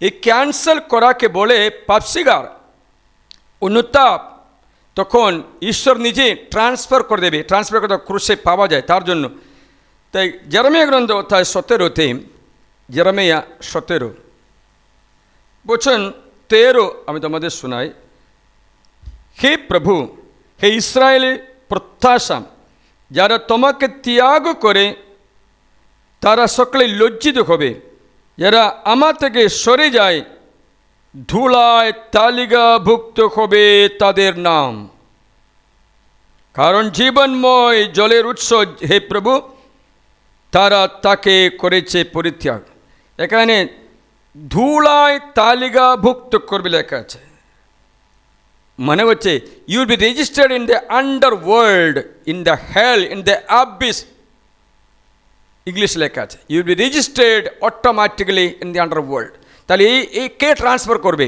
এই ক্যান্সেল করাকে বলে পাপ স্বীকার, অনুতাপ। তখন ঈশ্বর নিজে ট্রান্সফার করে দেবে, ট্রান্সফার করে ক্রুশে পাওয়া যায় তার জন্য। তাই জেরেমিয়া গ্রন্থ অধ্যায় 17-তে, জেরেমিয়া 17 বচন 13 আমি তোমাদের শোনাই। হে প্রভু, হে ইসরায়েলের প্রত্যাশা, যারা তোমাকে ত্যাগ করে তারা সকলে লজ্জিত হবে, যারা আমার থেকে সরে যায় ধুলায় তালিকাভুক্ত হবে তাদের নাম। কারণ জীবনময় জলের উৎস হে প্রভু, তারা তাকে করেছে পরিত্যাগ। এখানে ধুলায় তালিকাভুক্ত করবে লেখা আছে, মানে হচ্ছে you will be registered in the underworld, in the hell, in the abyss. English লেখা আছে you will be registered automatically in the underworld. তাহলে এই কে ট্রান্সফার করবে?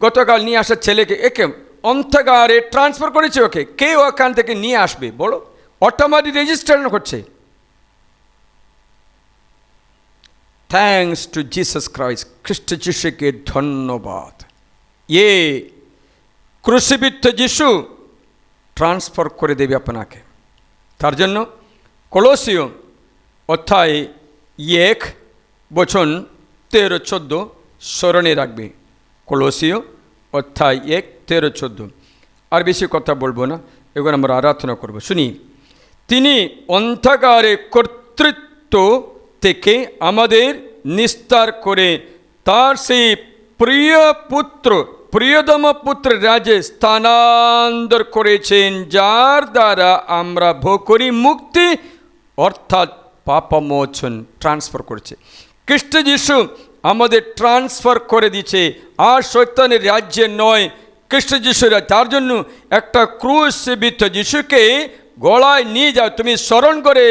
গতকাল নিয়ে আসা ছেলেকে একে অন্ধকারে ট্রান্সফার করেছে, ওকে কে ওখান থেকে নিয়ে আসবে বলো? অটোমেটিক রেজিস্ট্রেশন হচ্ছে। থ্যাঙ্কস টু জিসাস ক্রাইস্ট, খ্রিস্ট যিশুকে ধন্যবাদ। এ ক্রুশবিদ্ধ যিশু ট্রান্সফার করে দেবে আপনাকে। তার জন্য কলোসীয় অধ্যায় 1 বচন 13-14 স্মরণে রাখবে। কলোসীয় অধ্যায় 1, 13-14। আর বেশি কথা বলবো না, এগুলো আমরা আরাধনা করবো। শুনি। তিনি অন্ধকারে কর্তৃত্ব থেকে আমাদের নিস্তার করে তার সেই প্রিয় পুত্র, প্রিয়তম পুত্র রাজে স্থানান্তর করেছেন, যার দ্বারা আমরা ভোগ করি মুক্তি, অর্থাৎ পাপমোচন। ট্রান্সফার করেছে খ্রিস্ট যিশু, আমাদের ট্রান্সফার করে দিচ্ছে। আর শয়তানের রাজ্যে নয়, খ্রিস্ট যিশুর। তার জন্য একটা ক্রুশবিদ্ধ যিশুকে গলায় নিয়ে যাও, তুমি স্মরণ করে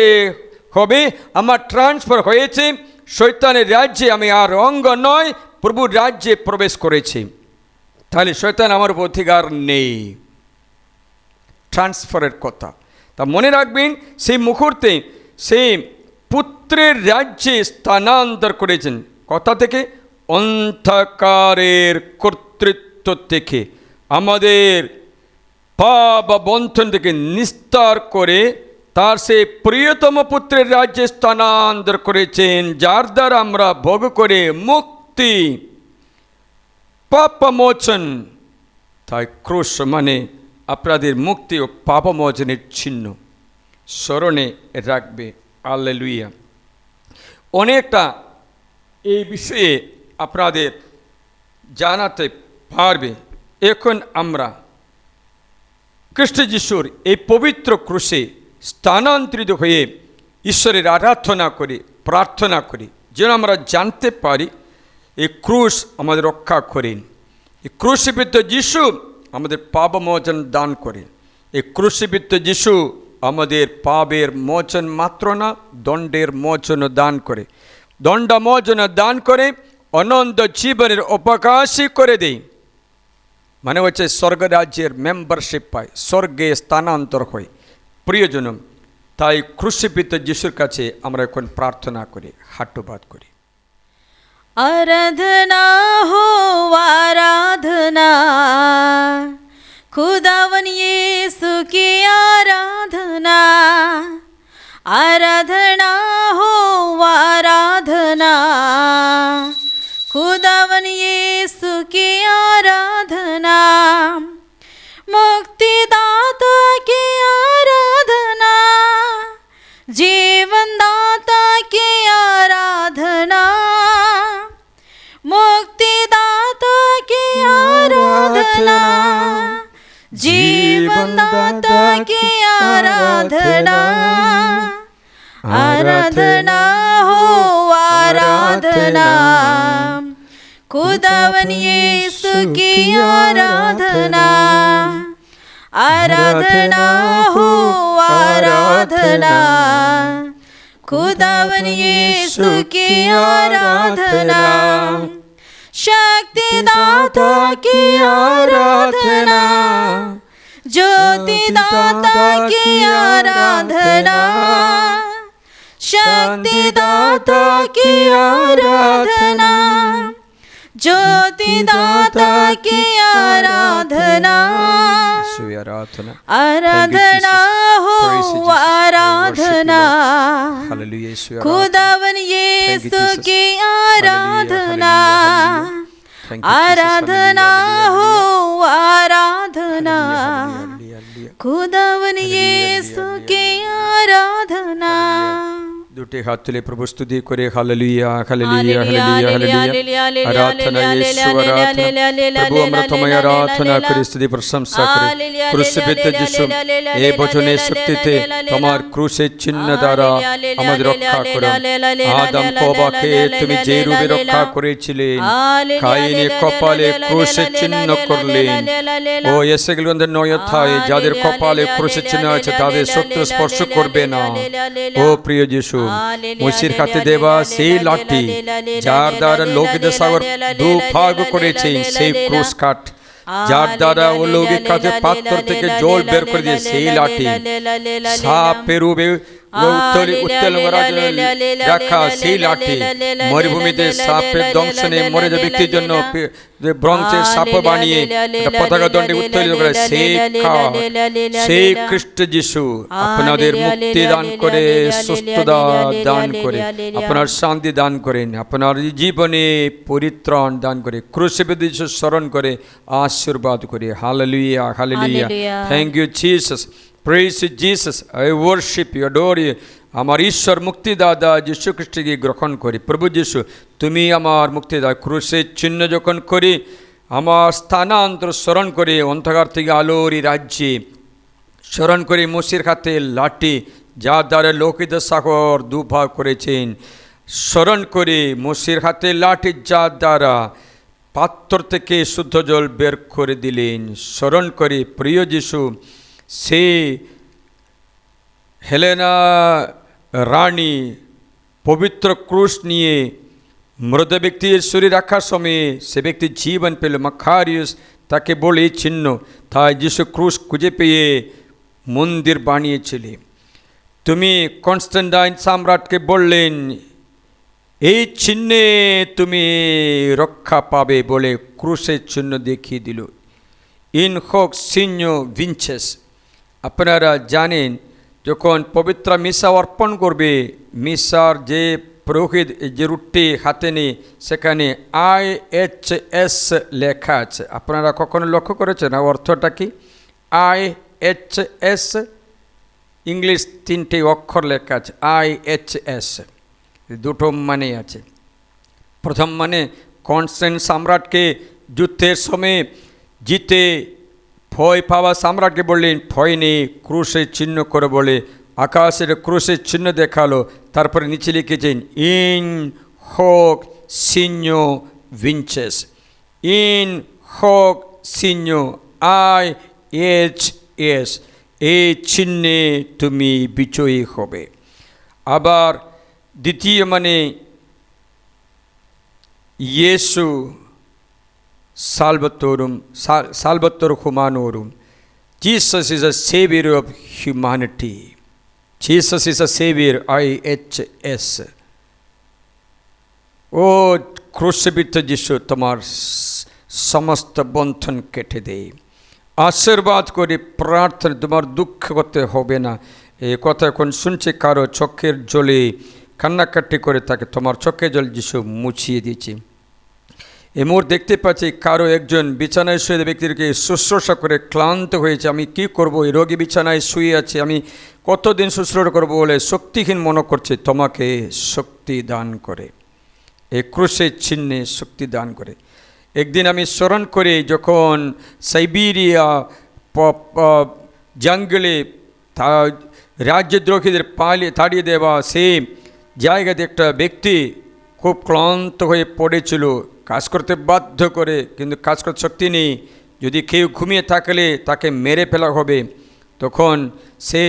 হবে আমার ট্রান্সফার হয়েছে, শয়তানের রাজ্যে আমি আর অঙ্গ নয়, প্রভুর রাজ্যে প্রবেশ করেছি। তাহলে শয়তান আমার উপর অধিকার নেই। ট্রান্সফারের কথা তা মনে রাখবেন। সেই মুহূর্তে সেই পুত্রের রাজ্যে স্থানান্তর করেছেন। কথা থেকে অন্ধকারের কর্তৃত্ব থেকে আমাদের পাপ বন্ধন থেকে নিস্তার করে তার সেই প্রিয়তম পুত্রের রাজ্যে স্থানান্তর করেছেন, যার দ্বারা আমরা ভোগ করে মুক্তি, পাপমোচন। তাই ক্রুশ মানে আপনাদের মুক্তি ও পাপমোচনের চিহ্ন, স্মরণে রাখবে। হালেলুয়া। অনেকটা এই বিষয়ে আপনাদের জানাতে পারবে। এখন আমরা খ্রিস্ট যিশুর এই পবিত্র ক্রুশে স্থানান্তরিত হয়ে ঈশ্বরের আরাধনা করি, প্রার্থনা করি, যেন আমরা জানতে পারি এই ক্রুশ আমাদের রক্ষা করেন। এই ক্রুশবিদ্ধ যিশু আমাদের পাপমোচন দান করেন। এই ক্রুশবিদ্ধ যিশু আমাদের পাপের মোচন মাত্র না, দণ্ডের মোচন দান করে, দণ্ডমোচন দান করে, অনন্ত জীবনের অবকাশী করে দেয়। মানে হচ্ছে স্বর্গরাজ্যের মেম্বারশিপ পায়, স্বর্গে স্থানান্তর হয়। প্রিয়জন, তাই ক্রুশিপিত যিশুর কাছে আমরা এখন প্রার্থনা করি, হাঁটুপাত করি। आराधना हो आराधना, खुदावन यीशु की आराधना। आराधना हो आराधना, खुदावन यीशु की आराधना। मुक्तिदाता की आराधना, जीवनदाता की आराधना। मुक्तिदाता की आराधना, जीवनदाता की आराधना। आराधना हो आराधना, खुदावन यीशु की आराधना। आराधना हो आराधना, खुदावन यीशु की आराधना। शक्तिदाता की आराधना, ज्योतिदाता की आराधना। शक्तिदाता की आराधना, ज्योतिदाता की आराधना। आराधना हो आराधना, खुदावन यीशु की आराधना। आराधना हो आराधना, खुदावन यीशु की आराधना। দুটি হাত তুলে প্রভু স্তুতি করে হালেলুয়া হালেলুয়া হালেলুয়া হালেলুয়া। আরাধনা యేసు আরাধনা। প্রভু আমরা তোমায় আরাধনা করি, স্তুতি প্রশংসা করি। ক্রুশিত যিশু এই বচনের শক্তিতে তোমার ক্রুশের চিহ্ন দ্বারা আমাদের রক্ষা করো। আদম হওয়াকে তুমি যে রূপে রক্ষা করেছিলেন, কাইনের কপালে ক্রুশের চিহ্ন করলেন। ও এসেগুলোদের 9 অধ্যায়ে যাদের কপালে ক্রুশের চিহ্ন আছে তাদের শত্রু স্পর্শ করবে না। ও প্রিয় যিশু, মুসির হাতে দেওয়া সেই লাঠি যার দ্বারা লৌকিক সাগর দুভাগ করেছে, সেই ক্রুশ কাঠ যার দ্বারা ও লৌকিক কাঠের পাত্র থেকে জল বের করে দিয়ে সেই লাঠি, সাপের রূপে রাখা সেই লাঠি, মরুভূমিতে সাপের দংশনে মরে যাওয়া ব্যক্তির জন্য ব্রঞ্জের সাপ বানিয়ে পতাকা দণ্ডে উত্তোলিত করে সেই খ্রিস্ট যিশু আপনাদের মুক্তি দান করে, সুস্থতা দান করে, আপনার শান্তি দান করেন, আপনার জীবনে পরিত্রাণ দান করে, ক্রুশিত যিশু স্মরণ করে আশীর্বাদ করে। Hallelujah hallelujah. Thank you Jesus, praise Jesus, I worship you, adore you. আমার ঈশ্বর মুক্তিদাতা যীশু খ্রিস্টকে গ্রহণ করি। প্রভু যীশু, তুমি আমার মুক্তিদাতা। ক্রুশের চিহ্ন যখন করি, আমার স্থানান্তর স্মরণ করে অন্ধকার থেকে আলোর রাজ্যে স্মরণ করে, মুসির হাতে লাঠি যার দ্বারা লৌকিক সাগর দুভাগ করেছেন, স্মরণ করে মুসির হাতে লাঠি যার দ্বারা পাত্র থেকে শুদ্ধ জল বের করে দিলেন, স্মরণ করে প্রিয় যীশু সে হেলেনা রানী পবিত্র ক্রুশ নিয়ে মৃত ব্যক্তির শরীর রাখার সময় সে ব্যক্তি জীবন পেল। মাখারিয়াস তাকে বলে চিহ্ন, তাই যিশু ক্রুশ খুঁজে পেয়ে মন্দির বানিয়েছিলেন। তুমি কনস্ট্যান্টাইন সম্রাটকে বললেন এই চিহ্নে তুমি রক্ষা পাবে বলে ক্রুশের চিহ্ন দেখিয়ে দিল। ইন হোক সিঞ্জো ভিনচেস। আপনারা জানেন যখন পবিত্র মিশা অর্পণ করবে, মিশার যে পুরোহিত যে রুটি হাতে নিয়ে সেখানে IHS লেখা আছে। আপনারা কখনো লক্ষ্য করেছেন অর্থটা কি? IHS ইংলিশ 3টে অক্ষর লেখা আছে। IHS দুটো মানে আছে। প্রথম মানে কনস্ট্যান্টাইন সম্রাটকে যুদ্ধের সময় জিতে ভয় পাওয়া সম্রাটকে বললেন ভয় নেই, ক্রুশের চিহ্ন করে বলে আকাশের ক্রুশের চিহ্ন দেখালো। তারপরে নিচে লিখেছেন ইন হোক সিঞ্জো ভিনচেস, ইন হোক সিঞ্জো IHS, এই চিহ্নে তুমি বিজয়ী হবে। আবার দ্বিতীয় মানে ইয়েসু Salvator Humanorum. Jesus is a savior of humanity. Jesus is a savior, IHS. ও ক্রুশবিদ্ধ যিশু তোমার সমস্ত বন্ধন কেটে দেয়। আশীর্বাদ করে প্রার্থনা, তোমার দুঃখ করতে হবে না। এই কথা এখন শুনছে কারো চোখের জলে কান্নাকাটি করে থাকে, তোমার চোখের জল যিশু মুছিয়ে দিয়েছে। এই মুহূর্তে দেখতে পাচ্ছি কারো একজন বিছানায় শুয়ে ব্যক্তিকে শুশ্রূষা করে ক্লান্ত হয়েছে। আমি কি করব, এই রোগী বিছানায় শুয়ে আছে, আমি কতদিন শুশ্রূষা করব বলে শক্তিহীন মনে করছে। তোমাকে শক্তি দান করে, এই ক্রুশের চিহ্নে শক্তি দান করে। একদিন আমি স্মরণ করে যখন সাইবেরিয়া জঙ্গলে রাজ্যদ্রোহীদের তাড়িয়ে দেওয়া সেই জায়গাতে একটা ব্যক্তি খুব ক্লান্ত হয়ে পড়েছিল, কাজ করতে বাধ্য করে, কিন্তু কাজ করতে শক্তি নেই। যদি কেউ ঘুমিয়ে থাকলে তাকে মেরে ফেলা হবে। তখন সে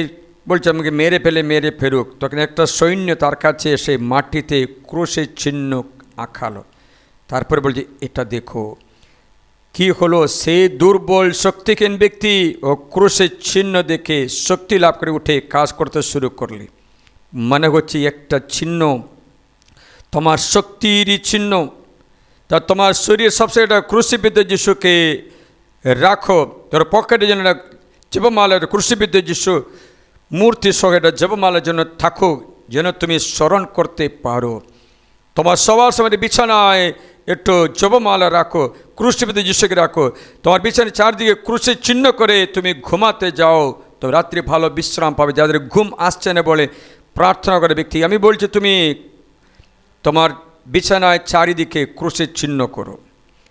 বলছে আমাকে মেরে ফেলুক। তখন একটা সৈন্য তার কাছে এসে মাটিতে ক্রুশের চিহ্ন আঁকালো। তারপরে বলছে এটা দেখো কি হলো। সেই দুর্বল শক্তিহীন ব্যক্তি ও ক্রুশের চিহ্ন দেখে শক্তি লাভ করে উঠে কাজ করতে শুরু করলে। মানে হচ্ছে একটা চিহ্ন তোমার শক্তির চিহ্ন। তা তোমার শরীর সবসময় একটা ক্রুশবিদ্ধ যিশুকে রাখো, তোর পকেটে যেন জপমালার ক্রুশবিদ্ধ যিশু মূর্তি সহ একটা জপমালার জন্য থাকো, যেন তুমি স্মরণ করতে পারো। তোমার সবার সময় বিছানায় একটু জপমালা রাখো, ক্রুশবিদ্ধ যিশুকে রাখো। তোমার বিছানায় চারদিকে ক্রুশের চিহ্ন করে তুমি ঘুমাতে যাও, তো রাত্রি ভালো বিশ্রাম পাবে। যাদের ঘুম আসছে না বলে প্রার্থনা করে ব্যক্তি, আমি বলছি তুমি তোমার বিছানায় চারিদিকে ক্রুশের চিহ্ন করো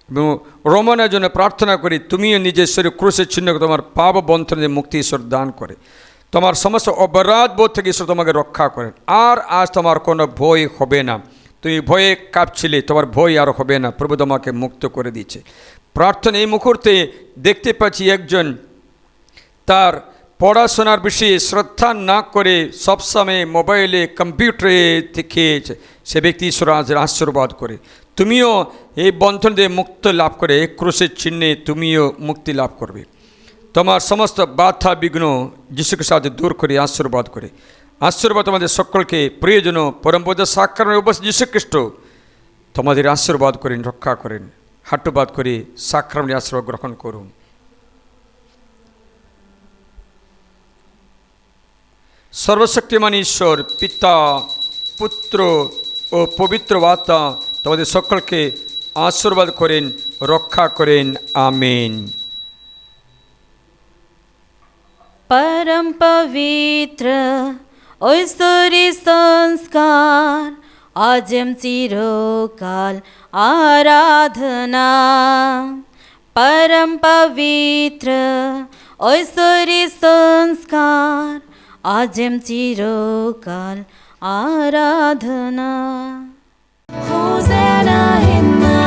এবং রোমানের জন্য প্রার্থনা করি তুমিও নিজের শরীরে ক্রুশের চিহ্ন করে তোমার পাপ বন্ধনে মুক্তি ঈশ্বর দান করে, তোমার সমস্ত অপরাধ বোধ থেকে ঈশ্বর তোমাকে রক্ষা করেন। আর আজ তোমার কোনো ভয় হবে না, তুমি ভয়ে কাঁপছিলে, তোমার ভয় আর হবে না। প্রভু তোমাকে মুক্ত করে দিচ্ছে। প্রার্থনা এই মুহূর্তে দেখতে পাচ্ছি একজন তার পড়াশোনার বিষয়ে শ্রদ্ধা না করে সবসময় মোবাইলে কম্পিউটারে দেখেছে, সে ব্যক্তি ঈশ্বর আশীর্বাদ করে তুমিও এই বন্ধন দিয়ে মুক্ত লাভ করে এই ক্রুশের চিহ্নে তুমিও মুক্তি লাভ করবে। তোমার সমস্ত বাধা বিঘ্ন যিশুকে সাথে দূর করে আশীর্বাদ করে। আশীর্বাদ তোমাদের সকলকে প্রয়োজন পরমপদ সাক্ষাৎ উপস্থিত যীশু খ্রিস্ট তোমাদের আশীর্বাদ করেন, রক্ষা করেন। হাটুবাদ করে সাক্ষাৎ আশীর্বাদ গ্রহণ করুন। সর্বশক্তিমান ঈশ্বর পিতা, পুত্র ও পবিত্র আত্মা তোমাদের সকলকে আশীর্বাদ করেন, রক্ষা করেন। আমিন। परम पवित्र ঐশ্বরিক সংস্কার আজম চিরকাল আরাধনা। परम पवित्र ঐশ্বরিক সংস্কার আজম চিরকাল আরাধনা। Hosanna in the